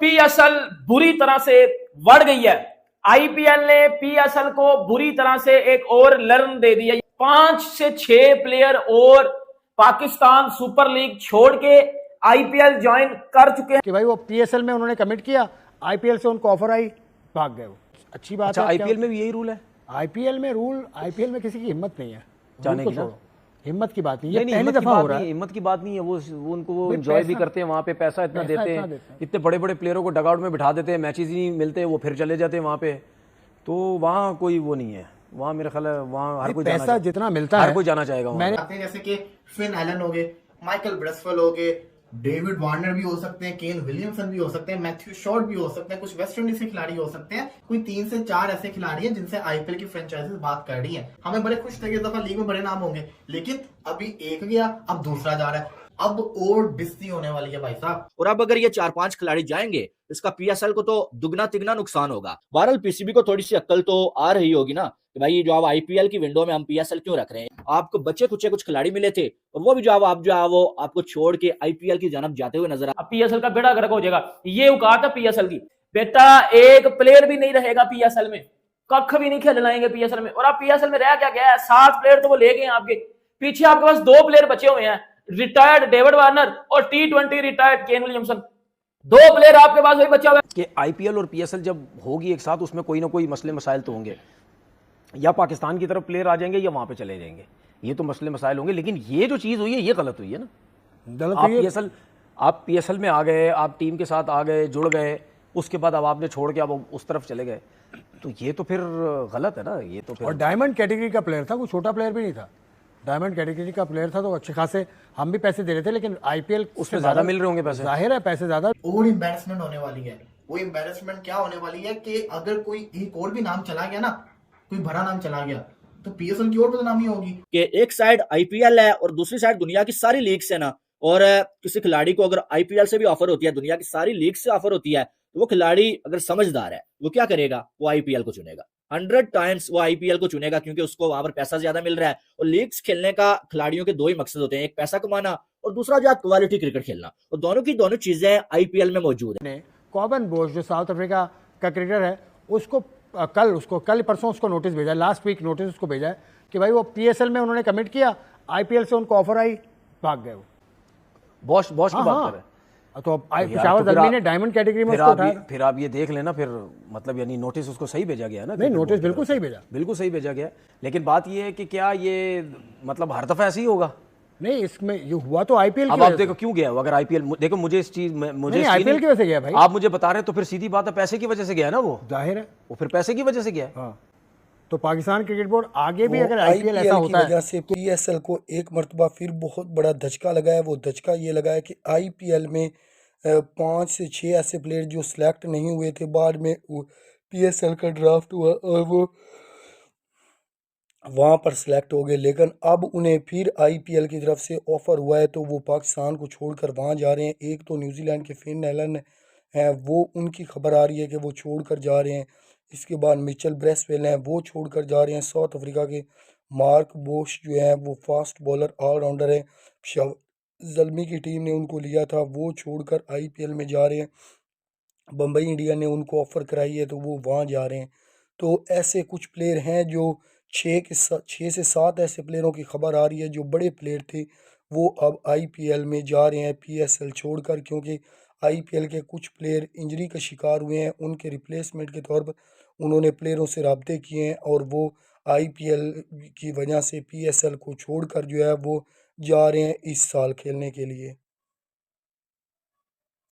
PSL बुरी तरह से बढ़ गई है। आईपीएल ने पीएसएल को बुरी तरह से एक और लर्न दे दिया। 5 से 6 प्लेयर और पाकिस्तान सुपर लीग छोड़ के आईपीएल ज्वाइन कर चुके हैं कि भाई वो पीएसएल में उन्होंने कमिट किया, आईपीएल से उनको ऑफर आई, भाग गए वो। अच्छी बात है। आईपीएल में भी यही रूल है? आईपीएल में किसी की हिम्मत नहीं है जाने की ना? हिम्मत की बात नहीं, ये नहीं, पहली दफा हो रहा है। हिम्मत की बात नहीं है, वो उनको वो एंजॉय भी करते हैं, वहाँ पे पैसा इतना देते हैं, इतने बड़े बड़े प्लेयरों को डगआउट में बिठा देते हैं, मैचेस ही नहीं मिलते, वो फिर चले जाते हैं वहाँ पे। तो वहाँ कोई वो नहीं है, वहाँ मेरा ख्याल है वहाँ हर कोई पैसा जितना मिलता है हर कोई जाना चाहेगा। मैंने जैसे कि फिन एलन हो गए, माइकल ब्रेसवेल हो गए, डेविड वार्नर भी हो सकते हैं, केन विलियमसन भी हो सकते हैं, मैथ्यू शॉर्ट भी हो सकते हैं, कुछ वेस्ट इंडीज के खिलाड़ी हो सकते हैं। कोई 3 से 4 ऐसे खिलाड़ी हैं जिनसे आईपीएल की फ्रेंचाइजीज बात कर रही हैं। हमें बड़े खुश थे कि इस दफा लीग में बड़े नाम होंगे, लेकिन अभी एक गया, अब दूसरा जा रहा है, अब और बिस्ती होने वाली है भाई साहब। और अब अगर ये 4-5 खिलाड़ी जाएंगे, इसका पीएसएल को तो दुगना तिगना नुकसान होगा। बहरहाल पीसीबी को थोड़ी सी अक्ल तो आ रही होगी ना कि भाई जो आप आईपीएल की विंडो में हम पीएसएल क्यों रख रहे हैं। आपको बचे कुछ खिलाड़ी मिले थे और वो भी जो आप जो है वो आपको छोड़ के आईपीएल की जानब जाते हुए नजर आ। पीएसएल का बेड़ा गर्क हो जाएगा। ये औकात है पीएसएल की, बेटा एक प्लेयर भी नहीं रहेगा पीएसएल में, कख भी नहीं खेलनाएंगे पीएसएल में। और आप पीएसएल में रह क्या गया है, 7 प्लेयर तो वो ले गए हैं आपके पीछे, आपके पास 2 प्लेयर बचे हुए हैं, रिटायर्ड डेविड वार्नर और टी20 रिटायर्ड केन विलियमसन। 2 प्लेयर आपके पास वही बचा हुआ है कि आईपीएल और पीएसएल जब होगी एक साथ, उसमें कोई ना कोई मसले मसाइल तो होंगे, या पाकिस्तान की तरफ प्लेयर आ जाएंगे या वहां पे चले जाएंगे, ये तो मसले मसाइल होंगे। लेकिन ये जो चीज हुई है ये गलत हुई है ना। आप पीएसएल में आ गए, आप टीम के साथ आ गए, जुड़ गए, उसके बाद अब आपने छोड़ के अब उस तरफ चले गए, तो ये तो फिर गलत है ना। ये तो फिर और डायमंड कैटेगरी का प्लेयर था, कोई छोटा प्लेयर भी नहीं था, डायमंड कैटेगरी का प्लेयर था, तो अच्छे खासे हम भी पैसे दे रहे थे, लेकिन आईपीएल उसमें ज्यादा मिल रहे होंगे पैसे, जाहिर है पैसे ज्यादा। और एम्बैरेसमेंट होने वाली है। वो एम्बैरेसमेंट क्या होने वाली है कि अगर कोई एक और भी नाम चला गया ना, कोई बड़ा नाम चला गया, तो पीएसएल की और बदनामी होगी। कि एक साइड आईपीएल है और दूसरी साइड दुनिया की सारी लीग से ना, और किसी खिलाड़ी को अगर आईपीएल से भी ऑफर होती है, दुनिया की सारी लीग से ऑफर होती है, तो वो खिलाड़ी अगर समझदार है वो क्या करेगा, वो आईपीएल को चुनेगा। 100 टाइम्स वो आईपीएल को चुनेगा, क्योंकि उसको वहां पर पैसा ज्यादा मिल रहा है। और लीग्स खेलने का खिलाड़ियों के 2 ही मकसद होते हैं, एक पैसा कमाना और दूसरा जो क्वालिटी क्रिकेट खेलना, और दोनों की दोनों चीजें आईपीएल में मौजूद है। कॉबन बोश जो साउथ अफ्रीका का क्रिकेटर है, उसको कल परसों उसको नोटिस भेजा, लास्ट वीक नोटिस उसको भेजा है कि भाई वो पीएसएल में उन्होंने कमिट किया, आईपीएल से उनको ऑफर आई, भाग गए वो। बॉश की बात कर रहे हैं तो पेशावर ज़ल्मी ने डायमंड कैटेगरी में उसको उठाया। फिर आप ये देख लेना, फिर मतलब यानी नोटिस उसको सही भेजा गया ना? नहीं, नोटिस बिल्कुल सही भेजा गया। लेकिन बात ये है कि क्या ये मतलब हर दफा ऐसे ही होगा? नहीं, इसमें ये हुआ तो आईपीएल अब आप देखो क्यों गया, अगर आईपीएल देखो, मुझे इस चीज मुझे आईपीएल की वजह से गया भाई, आप मुझे बता रहे हैं, तो फिर सीधी बात है पैसे की वजह से गया ना, वो जाहिर है वो फिर पैसे की वजह से गया। हाँ, तो पाकिस्तान क्रिकेट बोर्ड आगे भी अगर आईपीएल ऐसा होता है, वजह से पीएसएल को एक मरतबा फिर बहुत बड़ा धचका लगा है। वो धचका ये लगा है कि आईपीएल में 5 से 6 ऐसे प्लेयर जो सिलेक्ट नहीं हुए थे, बाद में पीएसएल का ड्राफ्ट हुआ और वो वहाँ पर सिलेक्ट हो गए, लेकिन अब उन्हें फिर आईपीएल की तरफ से ऑफ़र हुआ है, तो वो पाकिस्तान को छोड़कर वहाँ जा रहे हैं। एक तो न्यूजीलैंड के फिन एलन हैं, वो उनकी खबर आ रही है कि वो छोड़कर जा रहे हैं। इसके बाद मिचेल ब्रेसवेल हैं, वो छोड़कर जा रहे हैं। साउथ अफ्रीका के मार्क बोश जो हैं, वो फास्ट बॉलर ऑलराउंडर है, ज़ल्मी की टीम ने उनको लिया था, वो छोड़कर आईपीएल में जा रहे हैं। बम्बई इंडियन ने उनको ऑफ़र कराई है, तो वो वहाँ जा रहे हैं। तो ऐसे कुछ प्लेयर हैं जो 6 से 7 ऐसे प्लेयरों की खबर आ रही है जो बड़े प्लेयर थे, वो अब आईपीएल में जा रहे हैं पीएसएल छोड़कर, क्योंकि आईपीएल के कुछ प्लेयर इंजरी का शिकार हुए हैं। उनके रिप्लेसमेंट के तौर पर उन्होंने प्लेयरों से राब्ते किए हैं, और वो आईपीएल की वजह से पीएसएल को छोड़कर जो है वो जा रहे हैं इस साल खेलने के लिए।